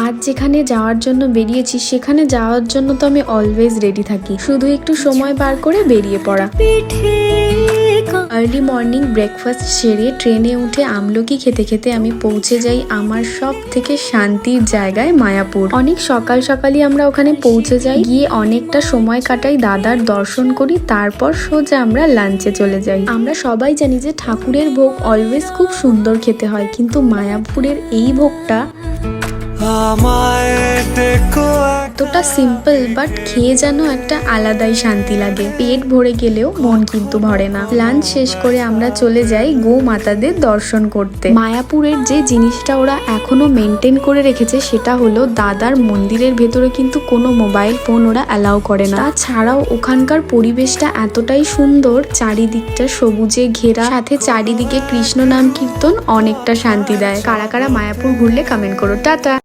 আজ যেখানে যাওয়ার জন্য বেরিয়েছি সেখানে যাওয়ার জন্য তো আমি অলওয়েজ রেডি থাকি, শুধু একটু সময় বার করে বেরিয়ে পড়া। আর্লি মর্নিং ব্রেকফাস্ট সেরে ট্রেনে উঠে আমলকি খেতে খেতে আমি পৌঁছে যাই আমার সব থেকে শান্তির জায়গায় মায়াপুর। অনেক সকাল সকালই আমরা ওখানে পৌঁছে যাই, গিয়ে অনেকটা সময় কাটাই, দাদার দর্শন করি, তারপর সোজা আমরা লাঞ্চে চলে যাই। আমরা সবাই জানি যে ঠাকুরের ভোগ অলওয়েজ খুব সুন্দর খেতে হয়, কিন্তু মায়াপুরের এই ভোগটা এতটা সিম্পল বাট খেয়ে যেন একটা আলাদাই শান্তি লাগে। পেট ভরে গেলেও মন কিন্তু ভরে না। লাঞ্চ শেষ করে আমরা চলে যাই গো মাতাদের দর্শন করতে। মায়াপুরের যে জিনিসটা ওরা এখনো মেনটেন করে রেখেছে সেটা হলো দাদার মন্দিরের ভেতরে কিন্তু কোনো মোবাইল ফোন ওরা অ্যালাউ করে না। তাছাড়াও ওখানকার পরিবেশটা এতটাই সুন্দর, চারিদিকটা সবুজে ঘেরা, সাথে চারিদিকে কৃষ্ণ নাম কীর্তন, অনেকটা শান্তি দেয়। কারা কারা মায়াপুর ঘুরলে কমেন্ট করো। টাটা।